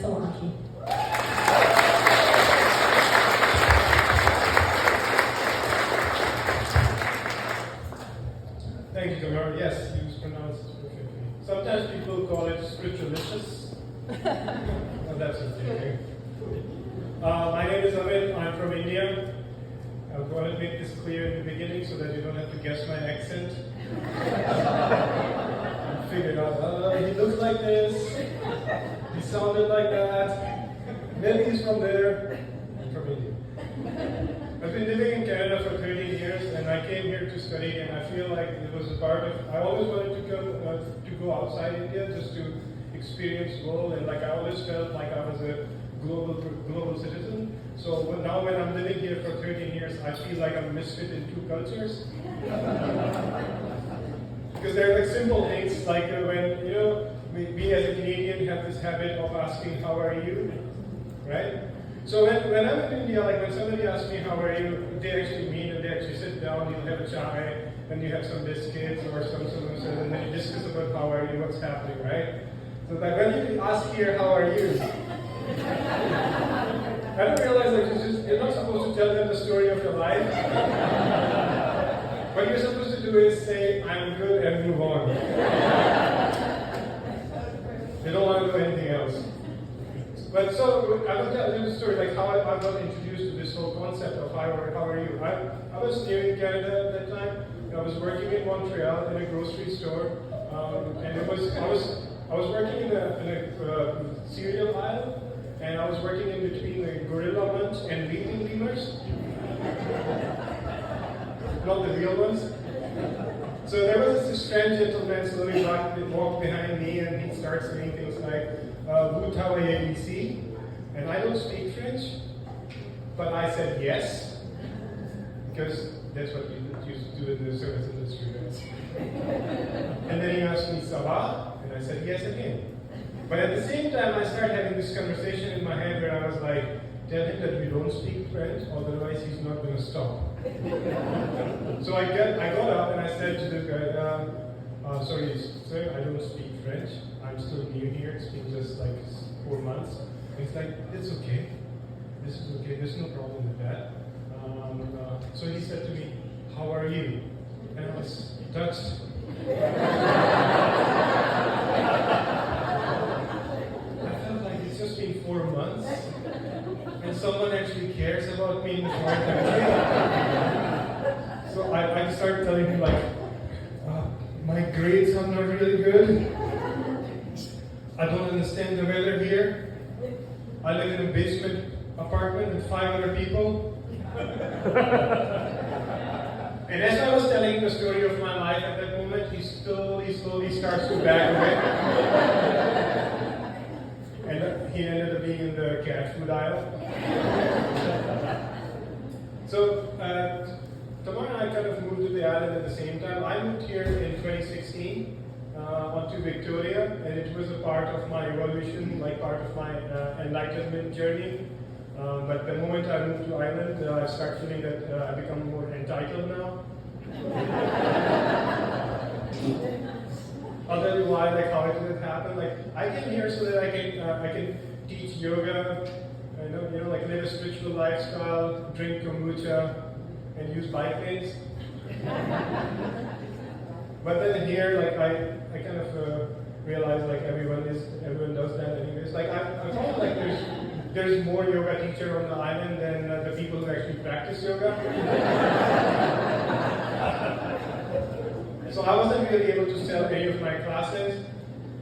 Salaki. Thank you, Tamara. Yes, you pronounced it perfectly. Sometimes people call it spiritualicious. Well, that's okay. My name is Amit. I'm from India. I'm going to make this clear in the beginning so that you don't have to guess my accent. You figured out, he looked like this, he sounded like that, maybe he's from there. I'm from India. I've been living in Canada for 13 years, and I came here to study, and I feel like it was a part of, I always wanted to come to go outside India just to experience the world, and I always felt like I was a global citizen. So now when I'm living here for 13 years, I feel like I'm a misfit in two cultures. Because they're simple things, like when, we as a Canadian have this habit of asking, how are you, right? So when I'm in India, when somebody asks me, how are you, they actually mean it, they actually sit down, you have a chai, and you have some biscuits or some and then you discuss about how are you, what's happening, right? So that when you ask here, how are you, I don't realize you're not supposed to tell them the story of your life. What you're supposed to do is say, I'm good, and move on. They don't want to know anything else. But so, I will tell you the story, how I got introduced to this whole concept of how are you. I was new in Canada at that time. I was working in Montreal in a grocery store, and I was working in a cereal aisle, and I was working in between the Gorilla Munch and Weeping Lemurs. Not the real ones. So there was this strange gentleman slowly walked behind me, and he starts saying things like, Wutawa ABC, and I don't speak French, but I said yes, because that's what you used to do in the service industry. And then he asked me, ça va? And I said yes again. But at the same time, I started having this conversation in my head where I was like, tell him that you don't speak French, otherwise he's not going to stop. So I got up and I said to this guy, sorry, sir, I don't speak French. I'm still new here. It's been just 4 months. And he's like, it's okay. This is okay. There's no problem with that. So he said to me, how are you? And I was touched. I felt like it's just been 4 months, and someone actually cares about me in the foreign country. So I started telling him my grades are not really good. I don't understand the weather here. I live in a basement apartment with 500 people. And as I was telling the story of my life at that moment, he slowly starts to back away. And he ended up being in the cat food aisle. So, Tamara and I kind of moved to the island at the same time. I moved here in 2016 onto Victoria, and it was a part of my evolution, part of my enlightenment journey. But the moment I moved to Ireland, I start feeling that I become more entitled now. I'll tell you why, how it did happen. I came here so that I can teach yoga, live a spiritual lifestyle, drink kombucha, and use bike lanes. But then here, I kind of realized everyone does that anyways. I found there's more yoga teacher on the island than the people who actually practice yoga. So I wasn't really able to sell any of my classes.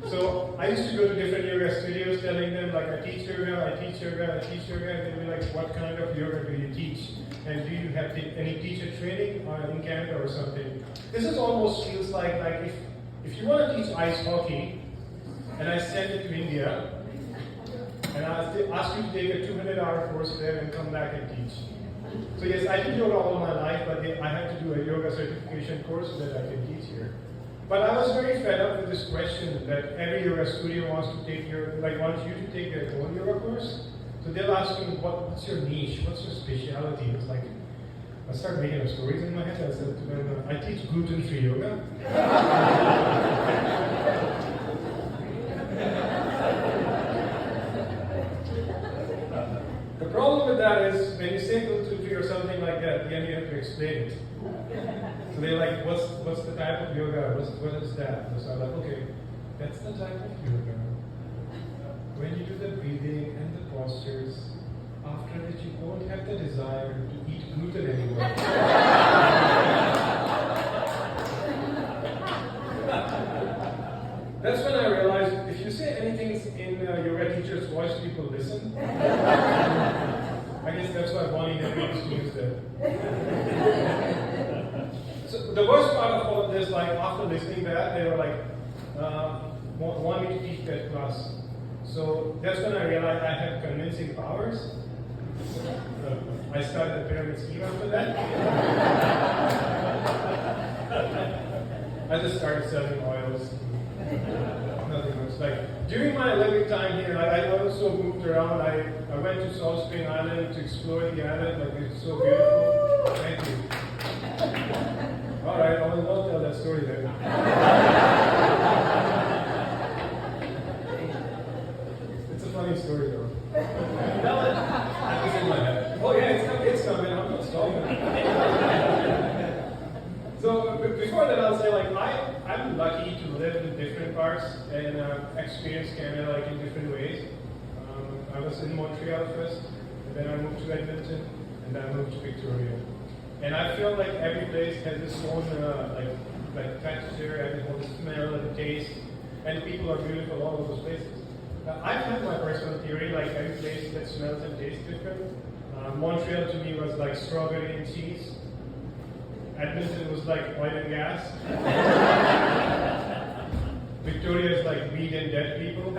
So I used to go to different yoga studios telling them I teach yoga, and they'd be like, what kind of yoga do you teach? And do you have any teacher training in Canada or something? This is almost feels like if you want to teach ice hockey, and I send it to India, and I ask you to take a 200-hour course there and come back and teach. So yes, I did yoga all my life, but I had to do a yoga certification course so that I can teach here. But I was very fed up with this question that every yoga studio wants you to take their own yoga course. So they'll ask me, what's your niche? What's your specialty? It's I started making up stories in my head. I said to them, I teach gluten-free yoga. that is when you say gluten-free or something like that, then you have to explain it. So they're like, what's the type of yoga? What is that? So I'm like, okay, that's the type of yoga. When you do the breathing and the postures, after that you won't have the desire to eat gluten anymore. That's when I realized if you say anything in yoga teacher's voice, people listen. I guess that's why Bonnie never used to use that. So the worst part of all of this, like after listening to that, they were like, want me to teach that class. So that's when I realized I have convincing powers. I started the pyramid scheme after that. I just started selling oils. Nothing much. Like during my living time here, I also moved around. I went to Salt Spring Island to explore the island. Like it's so beautiful. Thank you. All right, I will not tell that story then. It's a funny story though. Tell it. That was in my head. Oh yeah, it's coming. I'm not stopping. So before that, I'll say like I'm lucky to live in different parts and experience Canada like in different ways. I was in Montreal first, and then I moved to Edmonton, and then I moved to Victoria. And I feel like every place has its own like texture, and its own smell and taste, and people are beautiful all of those places. I have my personal theory, like every place that smells and tastes different. Montreal to me was like strawberry and cheese. Edmonton was like oil and gas. Victoria is like weed and dead people.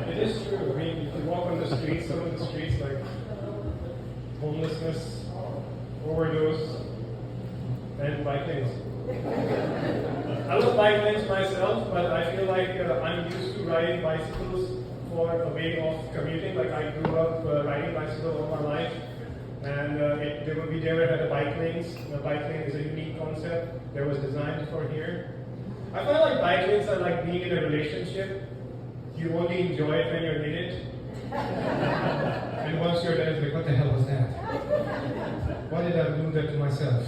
It is true. I mean, if you walk on the streets, some of the streets like homelessness, overdose, and bike lanes. I love bike lanes myself, but I feel like I'm used to riding bicycles for a way of commuting. Like I grew up riding bicycle all my life, and we never had a bike lanes. The bike lane is a unique concept that was designed for here. I feel like bike lanes are like being in a relationship. You only enjoy it when you're in it, and once you're there, it's like, what the hell was that? Why did I do that to myself?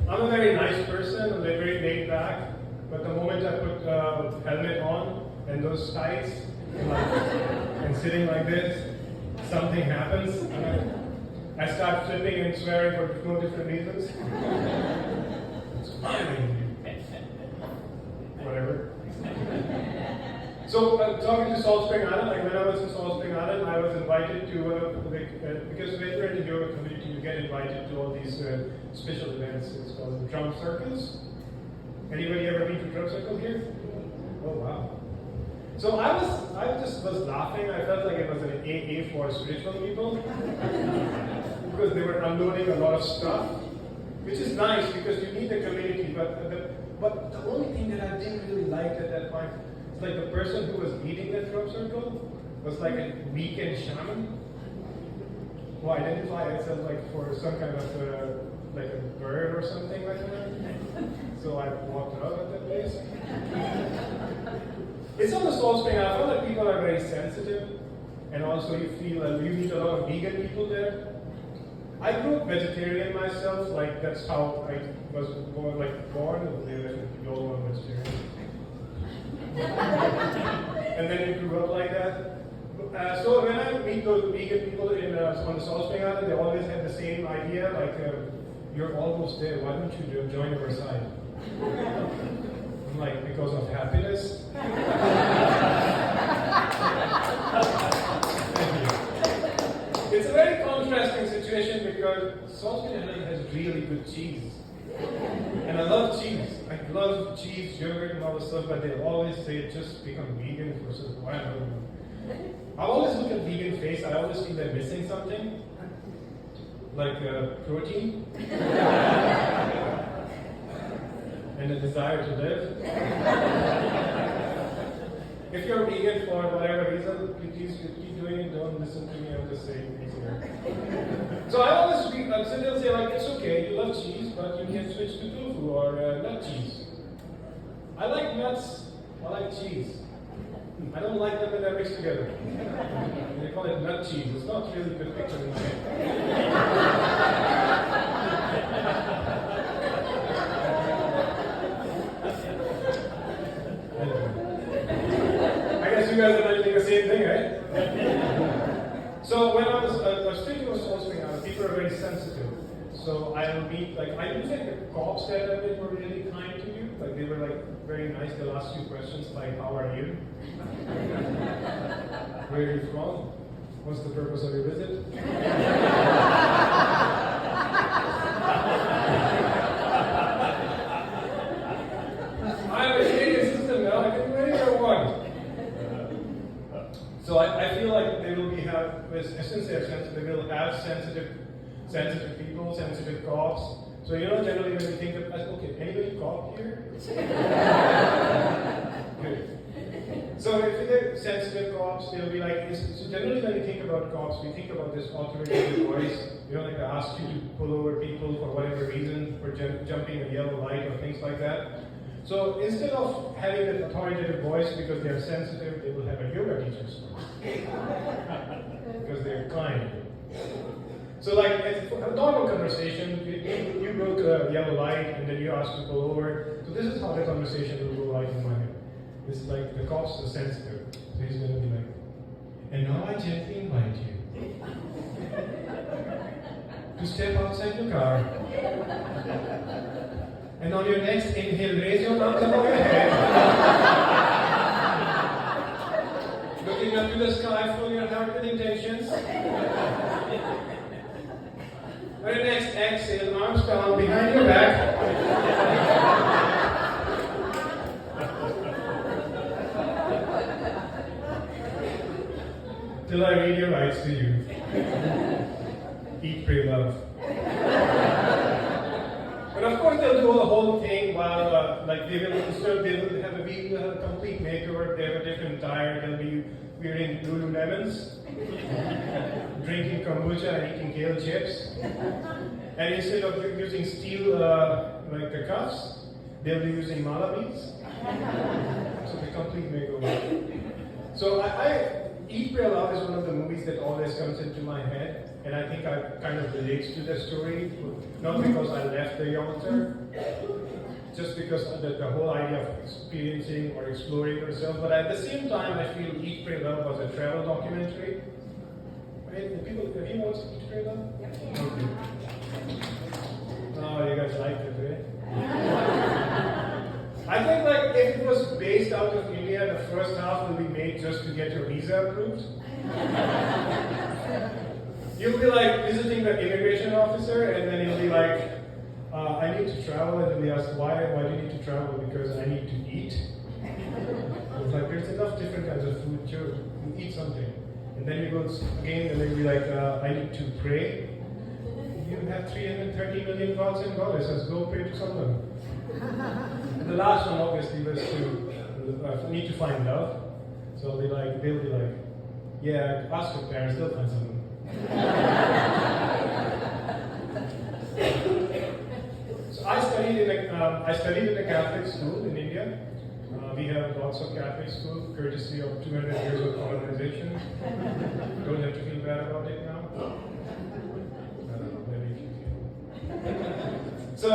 I'm a very nice person, I'm very laid back, but the moment I put a helmet on and those tights and sitting like this, something happens. I start flipping and swearing for no different reasons. It's fine. Whatever. So, talking to Salt Spring Island, like when I was in Salt Spring Island, I was invited to, because when you're in the yoga community, you get invited to all these special events. It's called drum circles. Anybody ever been to drum circle here? Oh wow. So I just was laughing. I felt like it was an AA for spiritual people. Because they were unloading a lot of stuff. Which is nice because you need the community, but the only thing that I didn't really like at that point, it's like the person who was leading the drum circle was like a weekend shaman who identified itself like for some kind of like a bird or something like that. So I walked out of that place. It's on the Salt Spring. I feel like people are very sensitive, and also you feel that you meet a lot of vegan people there. I grew up vegetarian myself, like that's how I was born. You all know vegetarian. And then you grew up like that. So when I meet those vegan people on the Salt Spring Island, they always have the same idea, like you're almost there. Why don't you join our side? I'm like, because of happiness. It's a very contrasting situation because Salt Spring Island has really good cheese. And I love cheese. I love cheese, yogurt, and all this stuff, but they always say just become vegan versus why not. I always look at vegan face, I always feel they're missing something. Like protein. And a desire to live. If you're vegan for whatever reason, please keep doing it. Don't listen to me. I'm just saying things here. So I always sit there and say like, it's okay. You love cheese, but you can switch to tofu or nut cheese. I like nuts cheese. I don't like them when they're mixed together. They call it nut cheese. It's not really a good picture in my head. I guess you guys are doing the same thing, right? So when I was thinking of Soul Spring, people are very sensitive. So I will meet, like, I do think the cops that I met were really kind to you. Like, they were, like, very nice. They'll ask you questions like, how are you? Where are you from? What's the purpose of your visit? I'm a senior system now. I can do anything I want. So I feel like they will be since they're sensitive, they will have sensitive people, sensitive cops. So generally when you think of, okay, anybody cop here? Good. So if they're sensitive cops, they'll be like this. So generally when we think about cops, we think about this authoritative voice. Like they ask you to pull over people for whatever reason, for jumping a yellow light or things like that. So instead of having that authoritative voice because they're sensitive, they will have a yoga teacher's voice. Because they're kind. So like a normal conversation, you go to a yellow light and then you ask to pull over. So this is how the conversation will go like in my head. It's like the cops are sensitive. So he's going to be like, and now I gently invite you to step outside your car. And on your next inhale, raise your arms above your head. Looking up to the sky, full your heart with intentions. On your next exhale, arms down behind your back. Till I read your rights to you. Eat, pray, love. But of course they'll do the whole thing while like we will have a complete makeover. They have a different attire. They'll be wearing Lululemons, drinking kombucha and eating kale chips. And instead of using steel like the cuffs, they'll be using Malabis. So the complete makeover. So Eat, Pray, Love is one of the movies that always comes into my head. And I think I kind of relates to the story, not because I left the altar, just because of the whole idea of experiencing or exploring yourself. But at the same time, I feel Eat, Pray, Love was a travel documentary. Right? Have you watched Eat, Pray, Love? Yeah. Okay. Oh, you guys liked it, right? I think like if it was based out of India, the first half will be made just to get your visa approved. You'll be like visiting the immigration officer, and then he'll be like, I need to travel, and then they ask, why do you need to travel? Because I need to eat. It's like, there's enough different kinds of food, too. You eat something. And then you go again, and then you'll be like, I need to pray. You have 330 million gods and goddesses, go pray to someone. And the last one, obviously, was to need to find love. So they'll be like, yeah, ask your parents, they'll find someone. So I studied in a Catholic school in India. We have lots of Catholic schools, courtesy of 200 years of colonization. Don't have to feel bad about it now. Maybe if you feel. So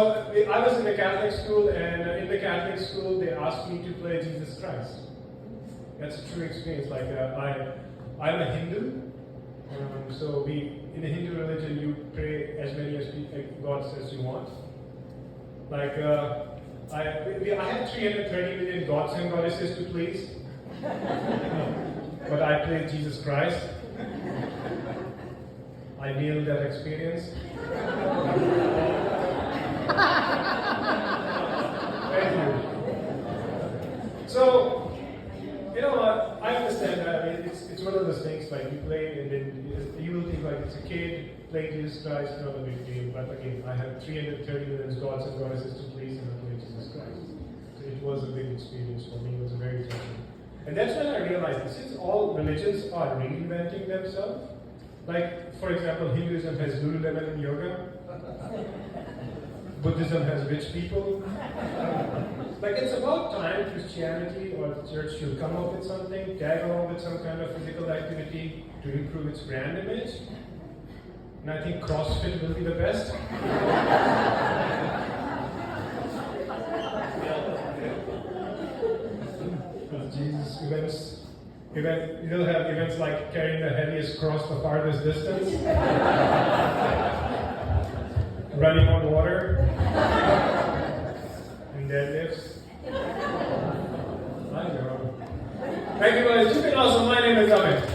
I was in a Catholic school, and in the Catholic school they asked me to play Jesus Christ. That's a true experience. Like I'm a Hindu. So in the Hindu religion, you pray as many gods as you want. Like I had 330 million gods and goddesses to please, but I played Jesus Christ. I nailed that experience. Thank you. So. I understand that. I mean, it's one of those things like you play and then you will think like it's a kid playing Jesus Christ, not a big deal. But again, I have 330 million gods and goddesses to please and I play Jesus Christ. So it was a big experience for me. It was a very touching. And that's when I realized that since all religions are reinventing themselves, like for example, Hinduism has Lululemon and yoga, Buddhism has rich people. Like, it's about time Christianity or the church should come up with something, tag along with some kind of physical activity to improve its brand image. And I think CrossFit will be the best. Jesus you'll have events like carrying the heaviest cross the farthest distance, running on water, and deadlifts. I know. Thank you guys. You've been awesome. My name is Amit.